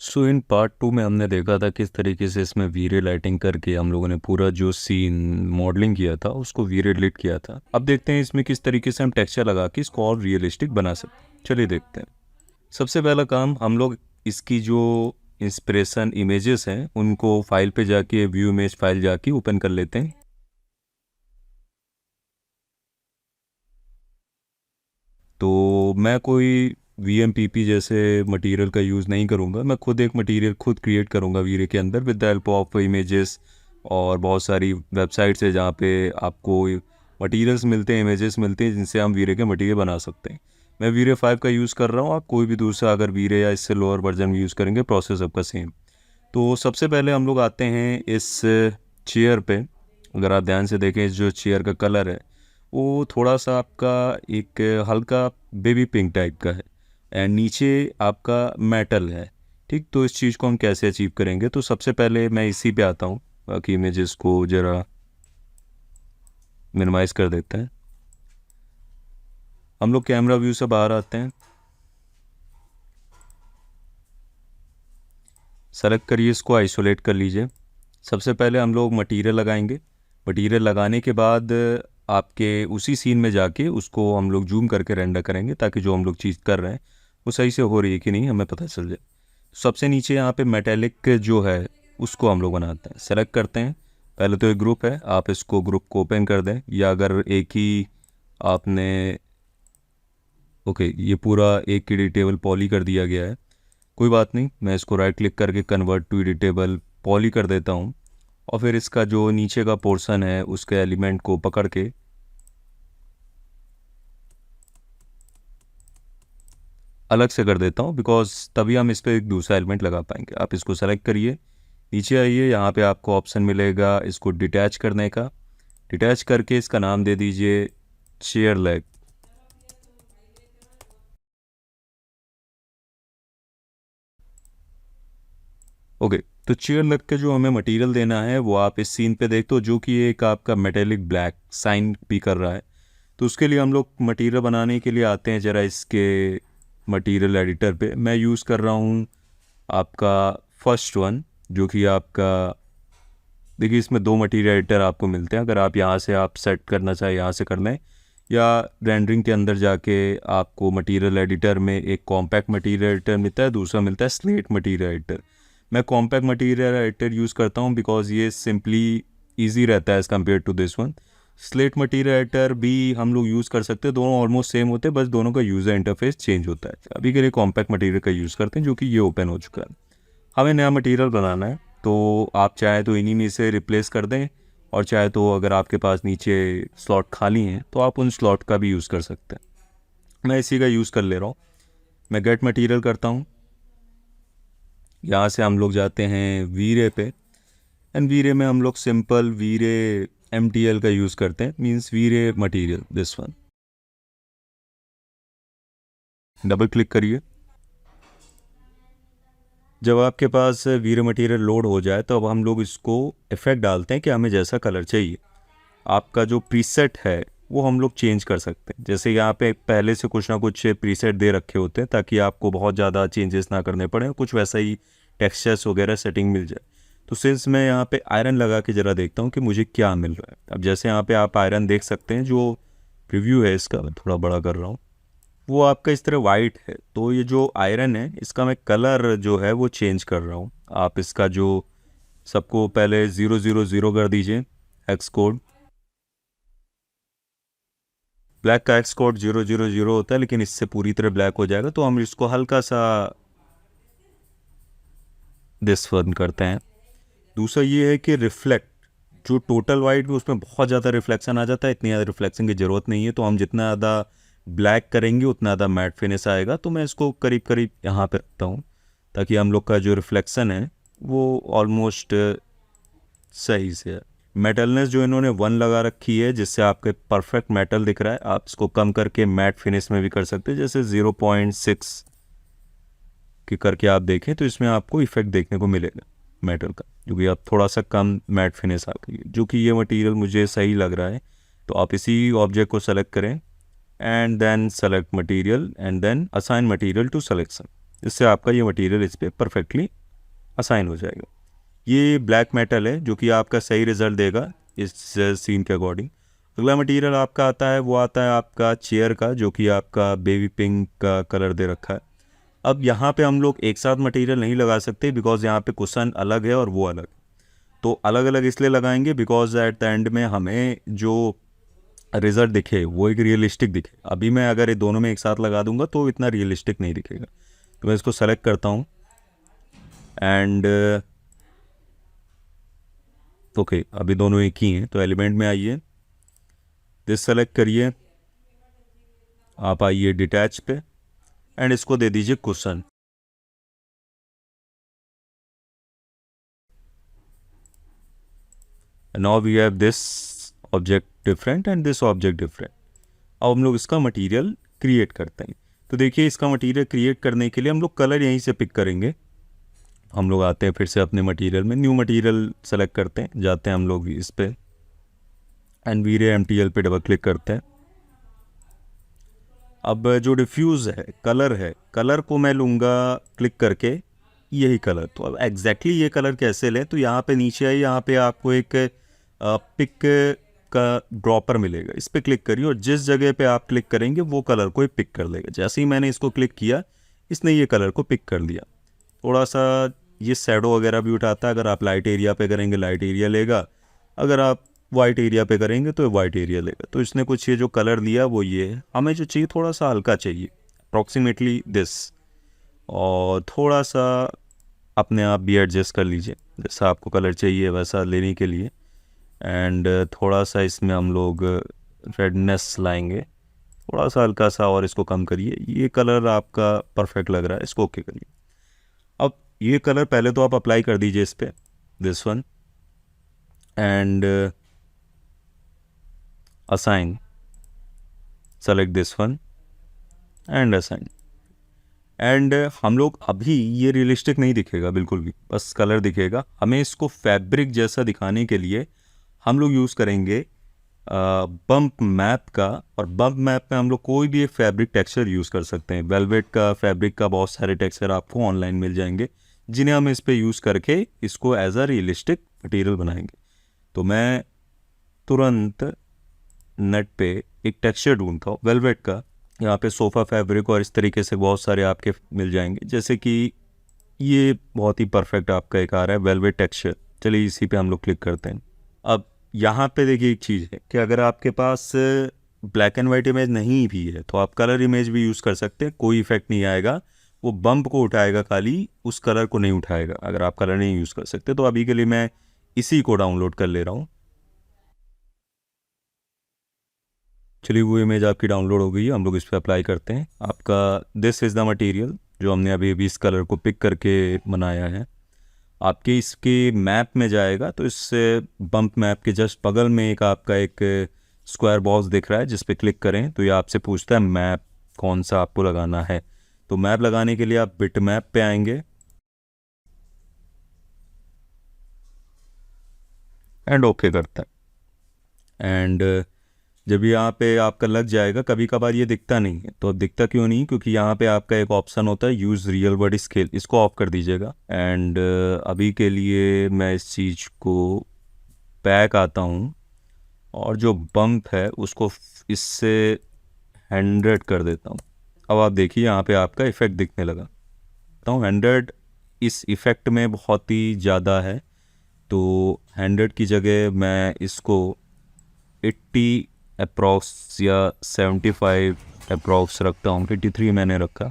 So in part two में हमने देखा था किस तरीके से इसमें वीरे लाइटिंग करके हम लोगों ने पूरा जो सीन मॉडलिंग किया था उसको वीरे रिलेट किया था। अब देखते हैं इसमें किस तरीके से हम टेक्सचर लगा के इसको और रियलिस्टिक बना सकते हैं। चलिए देखते हैं। सबसे पहला काम हम लोग इसकी जो इंस्पिरेशन इमेजेस हैं उनको फाइल पे जाके व्यू इमेज फाइल जाके ओपन कर लेते हैं। तो मैं कोई VMPP जैसे मटेरियल का यूज़ नहीं करूँगा, मैं खुद एक मटेरियल खुद क्रिएट करूँगा वीरे के अंदर with the help of images. और बहुत सारी वेबसाइट्स है जहाँ पे आपको मटेरियल्स मिलते हैं, इमेजेस मिलते हैं जिनसे हम वीरे के मटेरियल बना सकते हैं। मैं वीरे 5 का यूज़ कर रहा हूँ, आप कोई भी दूसरा अगर वीरे या इससे लोअर वर्जन यूज़ करेंगे प्रोसेस आपका सेम। तो सबसे पहले हम लोग आते हैं इस चेयर पे। अगर आप ध्यान से देखें, इस जो चेयर का कलर है वो थोड़ा सा आपका एक हल्का बेबी पिंक टाइप का है एंड नीचे आपका मेटल है। ठीक, तो इस चीज़ को हम कैसे अचीव करेंगे? तो सबसे पहले मैं इसी पे आता हूँ, बाकी इमेजेस को ज़रा मिनिमाइज कर देते हैं। हम लोग कैमरा व्यू से बाहर आते हैं, सेलेक्ट करिए, इसको आइसोलेट कर लीजिए। सबसे पहले हम लोग मटेरियल लगाएंगे। मटेरियल लगाने के बाद आपके उसी सीन में जाके उसको हम लोग जूम करके रेंडर करेंगे ताकि जो हम लोग चीज़ कर रहे हैं वो सही से हो रही है कि नहीं हमें पता चल जाए। सबसे नीचे यहाँ पे मेटेलिक जो है उसको हम लोग बनाते हैं, सेलेक्ट करते हैं। पहले तो एक ग्रुप है, आप इसको ग्रुप को ओपन कर दें, या अगर एक ही आपने ओके ये पूरा एक की एडिटेबल पॉली कर दिया गया है, कोई बात नहीं, मैं इसको राइट क्लिक करके कन्वर्ट टू एडिटेबल पॉली कर देता हूँ। और फिर इसका जो नीचे का पोर्शन है उसके एलिमेंट को पकड़ के अलग से कर देता हूँ, बिकॉज तभी हम इस पर एक दूसरा एलिमेंट लगा पाएंगे। आप इसको सेलेक्ट करिए, नीचे आइए, यहाँ पे आपको ऑप्शन मिलेगा इसको डिटैच करने का। डिटैच करके इसका नाम दे दीजिए चेयर लेग। ओके, तो चेयर लेग के जो हमें मटेरियल देना है वो आप इस सीन पे देखते हो, जो कि एक आपका मेटेलिक ब्लैक साइन भी कर रहा है। तो उसके लिए हम लोग मटेरियल बनाने के लिए आते हैं ज़रा इसके मटेरियल एडिटर पे। मैं यूज़ कर रहा हूँ आपका फर्स्ट वन, जो कि आपका देखिए इसमें दो मटेरियल एडिटर आपको मिलते हैं। अगर आप यहाँ से आप सेट करना चाहें यहाँ से कर लें, या रेंडरिंग के अंदर जाके आपको मटेरियल एडिटर में एक कॉम्पैक्ट मटेरियल एडिटर मिलता है, दूसरा मिलता है स्लेट मटेरियल एडिटर। मैं कॉम्पैक्ट मटेरियल एडिटर यूज़ करता हूँ बिकॉज ये सिंपली ईजी रहता है as compare to this one. Slate material editor भी हम लोग यूज़ कर सकते हैं, दोनों ऑलमोस्ट सेम होते हैं, बस दोनों का यूज़र इंटरफेस चेंज होता है। अभी के लिए कॉम्पैक्ट मटेरियल का यूज़ करते हैं, जो कि ये ओपन हो चुका है। हमें नया मटेरियल बनाना है, तो आप चाहे तो इन्हीं में से रिप्लेस कर दें, और चाहे तो अगर आपके पास नीचे स्लॉट खाली हैं तो आप उन स्लॉट का भी यूज़ कर सकते हैं। मैं इसी का यूज़ कर ले रहा हूँ। मैं गेट मटेरियल करता हूँ, यहाँ से हम लोग जाते हैं वीरे पे, एंड वीरे में हम लोग सिंपल वीरे MTL का यूज़ करते हैं, मींस वीरे material this one. Double click करिए। जब आपके पास वीरे मटेरियल लोड हो जाए तो अब हम लोग इसको इफेक्ट डालते हैं कि हमें जैसा कलर चाहिए। आपका जो प्रीसेट है वो हम लोग चेंज कर सकते हैं। जैसे यहाँ पे पहले से कुछ ना कुछ प्रीसेट दे रखे होते हैं ताकि आपको बहुत ज़्यादा चेंजेस ना करने पड़े, कुछ वैसा ही टेक्सचर्स वगैरह सेटिंग मिल जाए। तो सिंस मैं यहाँ पे आयरन लगा के ज़रा देखता हूँ कि मुझे क्या मिल रहा है। अब जैसे यहाँ पे आप आयरन देख सकते हैं, जो रिव्यू है इसका मैं थोड़ा बड़ा कर रहा हूँ, वो आपका इस तरह वाइट है। तो ये जो आयरन है इसका मैं कलर जो है वो चेंज कर रहा हूँ। आप इसका जो सबको पहले 000 कर दीजिए एक्स कोड। ब्लैक का एक्स कोड 000 होता है, लेकिन इससे पूरी तरह ब्लैक हो जाएगा, तो हम इसको हल्का सा दिस वन करते हैं। दूसरा ये है कि रिफ्लेक्ट, जो टोटल वाइट में उसमें बहुत ज़्यादा रिफ्लेक्शन आ जाता है, इतनी ज़्यादा रिफ्लेक्शन की ज़रूरत नहीं है। तो हम जितना ज़्यादा ब्लैक करेंगे उतना ज़्यादा मैट फिनिश आएगा। तो मैं इसको करीब करीब यहाँ पे रखता हूँ ताकि हम लोग का जो रिफ्लेक्शन है वो ऑलमोस्ट सही से है। मेटलनेस जो इन्होंने 1 लगा रखी है जिससे आपके परफेक्ट मेटल दिख रहा है, आप इसको कम करके मैट फिनिश में भी कर सकते हैं। जैसे 0.6 की करके आप देखें तो इसमें आपको इफेक्ट देखने को मिलेगा मेटल का, जो कि आप थोड़ा सा कम मैट फिनिश आ गई, जो कि ये मटेरियल मुझे सही लग रहा है। तो आप इसी ऑब्जेक्ट को सेलेक्ट करें and then select material and then assign material to selection. इससे आपका ये मटेरियल इस पर परफेक्टली असाइन हो जाएगा। ये ब्लैक मेटल है जो कि आपका सही रिजल्ट देगा इस सीन के अकॉर्डिंग। अगला मटेरियल आपका आता है, वो आता है आपका चेयर का, जो कि आपका बेबी पिंक का कलर दे रखा है। अब यहाँ पे हम लोग एक साथ मटेरियल नहीं लगा सकते बिकॉज यहाँ पे कुशन अलग है और वो अलग। तो अलग अलग इसलिए लगाएंगे बिकॉज एट द एंड में हमें जो रिजल्ट दिखे वो एक रियलिस्टिक दिखे। अभी मैं अगर ये दोनों में एक साथ लगा दूंगा तो इतना रियलिस्टिक नहीं दिखेगा। तो मैं इसको सेलेक्ट करता हूँ एंड ओके, अभी दोनों एक ही हैं। तो एलिमेंट में आइए, दिस सेलेक्ट करिए, आप आइए डिटैच पे एंड इसको दे दीजिए cushion. Now we have this object different and this object different. अब हम लोग इसका मटेरियल क्रिएट करते हैं। तो देखिए, इसका मटेरियल क्रिएट करने के लिए हम लोग कलर यहीं से पिक करेंगे। हम लोग आते हैं फिर से अपने मटेरियल में, न्यू मटेरियल सेलेक्ट करते हैं, जाते हैं हम लोग इस पे एंड वीरे MTL पे डबल क्लिक करते हैं। अब जो डिफ्यूज़ है, कलर को मैं लूँगा क्लिक करके यही कलर। तो अब एग्जैक्टली ये कलर कैसे लें, तो यहाँ पे नीचे आइए, यहाँ पे आपको एक पिक का ड्रॉपर मिलेगा, इस पर क्लिक करिए और जिस जगह पे आप क्लिक करेंगे वो कलर को पिक कर लेगा। जैसे ही मैंने इसको क्लिक किया, इसने ये कलर को पिक कर लिया। थोड़ा सा ये शैडो वगैरह भी उठाता है। अगर आप लाइट एरिया पे करेंगे लाइट एरिया लेगा, अगर आप वाइट एरिया पे करेंगे तो वाइट एरिया लेगा। तो इसने कुछ ये जो कलर दिया वो ये है। हमें जो चाहिए थोड़ा सा हल्का चाहिए, अप्रॉक्सीमेटली दिस, और थोड़ा सा अपने आप भी एडजस्ट कर लीजिए जैसा आपको कलर चाहिए वैसा लेने के लिए। एंड थोड़ा सा इसमें हम लोग रेडनेस लाएंगे, थोड़ा सा हल्का सा, और इसको कम करिए। ये कलर आपका परफेक्ट लग रहा है, इसको ओके करिए। अब ये कलर पहले तो आप अप्लाई कर दीजिए इस पर, this one, and assign, select this one and assign. And हम लोग अभी ये रियलिस्टिक नहीं दिखेगा बिल्कुल भी, बस कलर दिखेगा। हमें इसको फैब्रिक जैसा दिखाने के लिए हम लोग यूज़ करेंगे बम्प मैप का। और बम्प मैप में हम लोग कोई भी एक फैब्रिक टेक्सचर यूज़ कर सकते हैं। वेलवेट का, फैब्रिक का बहुत सारे टेक्सचर आपको ऑनलाइन मिल जाएंगे, जिन्हें हम इस पर यूज़ करके इसको एज अ रियलिस्टिक मटीरियल बनाएंगे। तो मैं तुरंत नेट पे एक टेक्सचर ढूंढता हूँ वेलवेट का। यहाँ पे सोफ़ा फैब्रिक और इस तरीके से बहुत सारे आपके मिल जाएंगे, जैसे कि ये बहुत ही परफेक्ट आपका एक आ रहा है वेलवेट टेक्सचर। चलिए इसी पे हम लोग क्लिक करते हैं। अब यहाँ पे देखिए एक चीज़ है कि अगर आपके पास ब्लैक एंड वाइट इमेज नहीं भी है तो आप कलर इमेज भी यूज़ कर सकते हैं, कोई इफेक्ट नहीं आएगा। वो बम्प को उठाएगा खाली, उस कलर को नहीं उठाएगा अगर आप कलर नहीं यूज़ कर सकते। तो अभी के लिए मैं इसी को डाउनलोड कर ले रहा हूँ। चलिए वो इमेज आपकी डाउनलोड हो गई है, हम लोग इस पर अप्लाई करते हैं। आपका दिस इज़ द मटेरियल जो हमने अभी अभी इस कलर को पिक करके बनाया है। आपके इसके मैप में जाएगा तो इससे बम्प मैप के जस्ट बगल में एक आपका एक स्क्वायर बॉक्स दिख रहा है, जिस पे क्लिक करें तो ये आपसे पूछता है मैप कौन सा आपको लगाना है। तो मैप लगाने के लिए आप बिट मैप पे आएंगे एंड ओके करता है। एंड जब यहाँ पे आपका लग जाएगा, कभी कभार ये दिखता नहीं है। तो अब दिखता क्यों नहीं, क्योंकि यहाँ पे आपका एक ऑप्शन होता है यूज़ रियल वर्ड स्केल, इसको ऑफ कर दीजिएगा। एंड अभी के लिए मैं इस चीज़ को बैक आता हूँ और जो बम्प है उसको इससे 100 कर देता हूँ। अब आप देखिए यहाँ पे आपका इफ़ेक्ट दिखने लगा। तो 100 इस इफ़ेक्ट में बहुत ही ज़्यादा है, तो 100 की जगह मैं इसको 80 अप्रॉक्स या 75 अप्रॉक्स रखता हूँ। 83 मैंने रखा।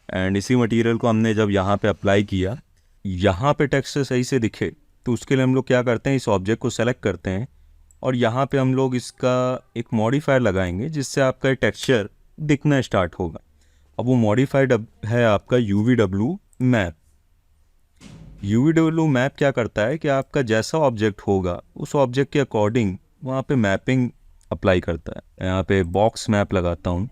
एंड इसी मटेरियल को हमने जब यहाँ पे अप्लाई किया, यहाँ पे टेक्सचर सही से दिखे, तो उसके लिए हम लोग क्या करते हैं, इस ऑब्जेक्ट को सेलेक्ट करते हैं और यहाँ पे हम लोग इसका एक मॉडिफायर लगाएंगे जिससे आपका टेक्सचर दिखना स्टार्ट होगा। अब वो मॉडिफाइड है आपका UVW मैप। UVW मैप क्या करता है कि आपका जैसा ऑब्जेक्ट होगा उस ऑब्जेक्ट के अकॉर्डिंग वहाँ पे मैपिंग अप्लाई करता है। यहाँ पे बॉक्स मैप लगाता हूँ।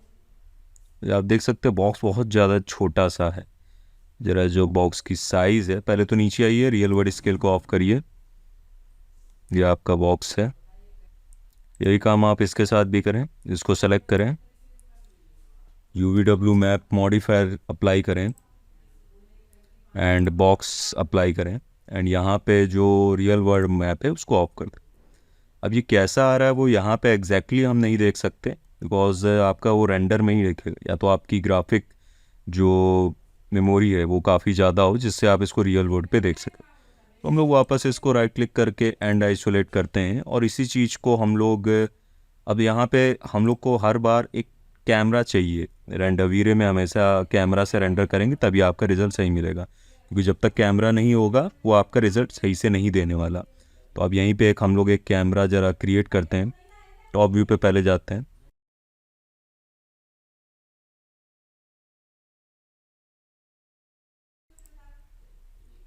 आप देख सकते हैं बॉक्स बहुत ज़्यादा छोटा सा है। ज़रा जो बॉक्स की साइज़ है, पहले तो नीचे आइए, रियल वर्ड स्केल को ऑफ करिए। ये आपका बॉक्स है। यही काम आप इसके साथ भी करें। इसको सेलेक्ट करें, UVW मैप मॉडिफायर अप्लाई करें एंड बॉक्स अप्लाई करें एंड यहाँ पे जो रियल वर्ल्ड मैप है उसको ऑफ कर दें। अब ये कैसा आ रहा है वो यहाँ पे एग्जैक्टली हम नहीं देख सकते, बिकॉज आपका वो रेंडर में ही देखेगा, या तो आपकी ग्राफिक जो मेमोरी है वो काफ़ी ज़्यादा हो जिससे आप इसको रियल वर्ल्ड पे देख सकें। तो हम लोग वापस इसको राइट क्लिक करके एंड आइसोलेट करते हैं और इसी चीज़ को हम लोग अब यहाँ पे हम लोग को हर बार एक कैमरा चाहिए। रेंडर वीरे में हमेशा कैमरा से रेंडर करेंगे तभी आपका रिज़ल्ट सही मिलेगा, क्योंकि जब तक कैमरा नहीं होगा वो आपका रिज़ल्ट सही से नहीं देने वाला। तो अब यहीं पे एक हम लोग एक कैमरा ज़रा क्रिएट करते हैं। टॉप व्यू पे पहले जाते हैं।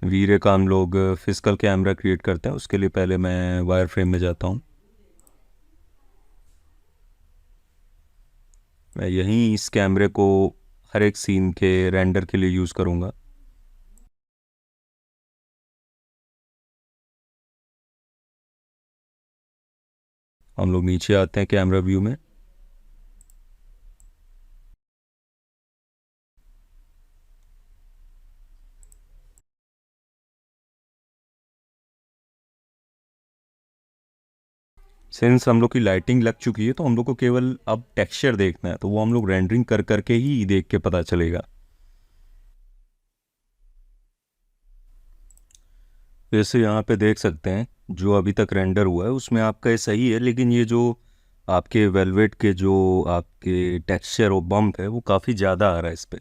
वीरे का हम लोग फिजिकल कैमरा क्रिएट करते हैं, उसके लिए पहले मैं वायर फ्रेम में जाता हूँ। मैं यहीं इस कैमरे को हर एक सीन के रेंडर के लिए यूज़ करूँगा। हम लोग नीचे आते हैं कैमरा व्यू में। सिंस हम लोग की लाइटिंग लग चुकी है तो हम लोग को केवल अब टेक्सचर देखना है, तो वो हम लोग रेंडरिंग कर करके ही देख के पता चलेगा। जैसे यहाँ पे देख सकते हैं जो अभी तक रेंडर हुआ है उसमें आपका ये सही है, लेकिन ये जो आपके वेलवेट के जो आपके टेक्सचर और बम्प है वो काफ़ी ज़्यादा आ रहा है इस पर।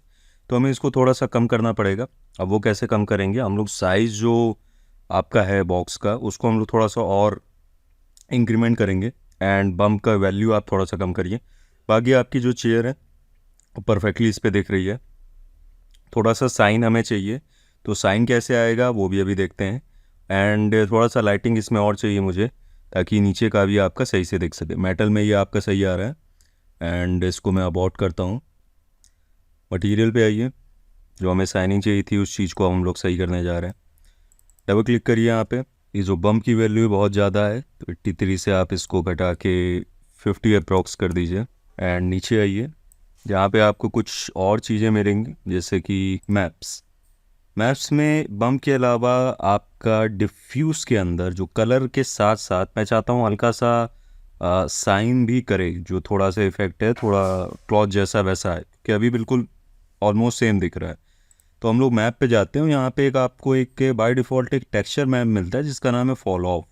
तो हमें इसको थोड़ा सा कम करना पड़ेगा। अब वो कैसे कम करेंगे, हम लोग साइज़ जो आपका है बॉक्स का उसको हम लोग थोड़ा सा और इंक्रीमेंट करेंगे एंड बम्प का वैल्यू आप थोड़ा सा कम करिए। बाकी आपकी जो चेयर है वो परफेक्टली इस पर दिख रही है। थोड़ा सा साइन हमें चाहिए, तो साइन कैसे आएगा वो भी अभी देखते हैं। एंड थोड़ा सा लाइटिंग इसमें और चाहिए मुझे, ताकि नीचे का भी आपका सही से दिख सके। मेटल में ये आपका सही आ रहा है एंड इसको मैं अबॉर्ट करता हूँ। मटेरियल पे आइए, जो हमें साइनिंग चाहिए थी उस चीज़ को हम लोग सही करने जा रहे हैं। डबल क्लिक करिए यहाँ पे। ये जो बम्प की वैल्यू बहुत ज़्यादा है तो 83 से आप इसको घटा के 50 अप्रॉक्स कर दीजिए। एंड नीचे आइए, जहाँ पे आपको कुछ और चीज़ें मिलेंगी जैसे कि मैप्स में बम्प के अलावा आपका डिफ्यूज़ के अंदर जो कलर के साथ साथ मैं चाहता हूँ हल्का सा साइन भी करे, जो थोड़ा सा इफेक्ट है, थोड़ा क्लॉथ जैसा वैसा है कि अभी बिल्कुल ऑलमोस्ट सेम दिख रहा है। तो हम लोग मैप पे जाते हैं, यहाँ पे एक आपको एक बाय डिफ़ॉल्ट एक टेक्सचर मैप मिलता है जिसका नाम है फॉल ऑफ।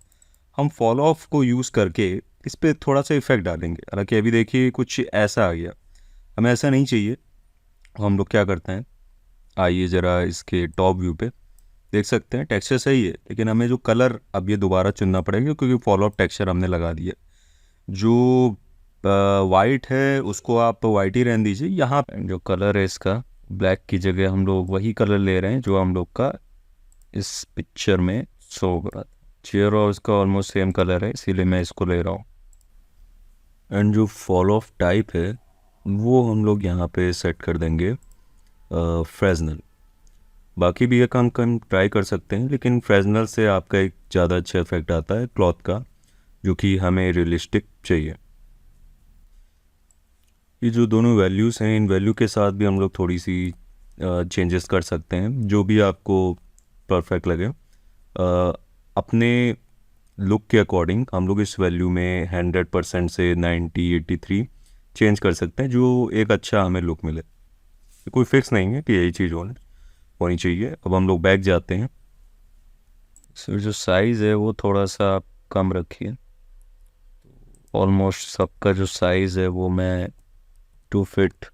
हम फॉल ऑफ को यूज़ करके इस पर थोड़ा सा इफेक्ट डालेंगे। हालांकि अभी देखिए कुछ ऐसा आ गया, हमें ऐसा नहीं चाहिए। हम लोग क्या करते हैं, आइए ज़रा इसके टॉप व्यू पे देख सकते हैं टेक्सचर सही है, लेकिन हमें जो कलर अब ये दोबारा चुनना पड़ेगा क्योंकि फॉल ऑफ टेक्सचर हमने लगा दिया। जो वाइट है उसको आप वाइट ही रहने दीजिए। यहाँ पे जो कलर है इसका ब्लैक की जगह हम लोग वही कलर ले रहे हैं जो हम लोग का इस पिक्चर में शो हो रहा था। चेयर और इसका ऑलमोस्ट सेम कलर है, इसीलिए मैं इसको ले रहा हूँ। एंड जो फॉल ऑफ टाइप है वो हम लोग यहाँ पे सेट कर देंगे फ्रेजनल। बाकी भी ये काम हम ट्राई कर सकते हैं, लेकिन फ्रेजनल से आपका एक ज़्यादा अच्छा इफेक्ट आता है क्लॉथ का, जो कि हमें रियलिस्टिक चाहिए। ये जो दोनों वैल्यूज़ हैं इन वैल्यू के साथ भी हम लोग थोड़ी सी चेंजेस कर सकते हैं, जो भी आपको परफेक्ट लगे। अपने लुक के अकॉर्डिंग हम लोग इस वैल्यू में 100% से 90, 83 चेंज कर सकते हैं, जो एक अच्छा हमें लुक मिले। कोई फिक्स नहीं है कि यही चीज़ होनी चाहिए। अब हम लोग बैक जाते हैं। सर जो साइज़ है वो थोड़ा सा आप कम रखिए। ऑलमोस्ट सबका जो साइज़ है वो मैं 2 फीट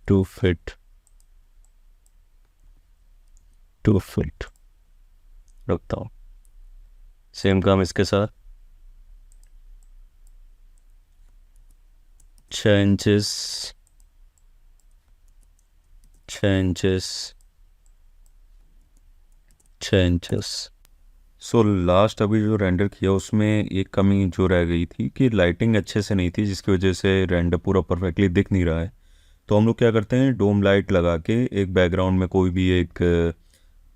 2 फीट 2 फीट रखता हूँ। सेम काम इसके साथ 6 inches 6 inches 6 inches. So last अभी जो रेंडर किया उसमें एक कमी जो रह गई थी कि लाइटिंग अच्छे से नहीं थी, जिसकी वजह से रेंडर पूरा परफेक्टली दिख नहीं रहा है। तो हम लोग क्या करते हैं, डोम लाइट लगा के एक बैकग्राउंड में कोई भी एक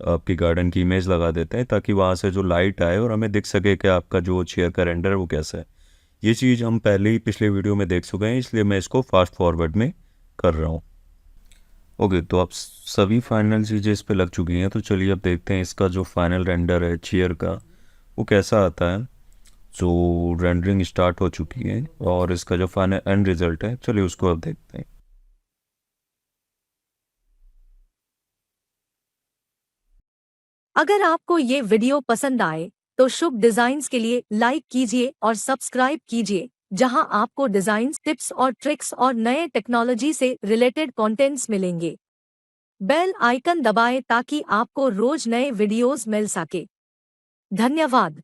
आपकी गार्डन की इमेज लगा देते हैं, ताकि वहाँ से जो लाइट आए और हमें दिख सके कि आपका जो चेयर का रेंडर है वो कैसा है। ये चीज़ हम पहले ही पिछले वीडियो में देख चुके हैं, इसलिए मैं इसको फास्ट फॉरवर्ड में कर रहा हूँ। ओके, तो अब सभी फाइनल चीज़ें इस पे लग चुकी हैं, तो चलिए अब देखते हैं इसका जो फाइनल रेंडर है चेयर का वो कैसा आता है। जो रेंडरिंग स्टार्ट हो चुकी है और इसका जो फाइनल एंड रिजल्ट है, चलिए उसको अब देखते हैं। अगर आपको ये वीडियो पसंद आए तो शुभ डिजाइन्स के लिए लाइक कीजिए और सब्सक्राइब कीजिए, जहां आपको डिजाइन टिप्स और ट्रिक्स और नए टेक्नोलॉजी से रिलेटेड कंटेंट्स मिलेंगे। बेल आइकन दबाएं ताकि आपको रोज नए वीडियोस मिल सके। धन्यवाद।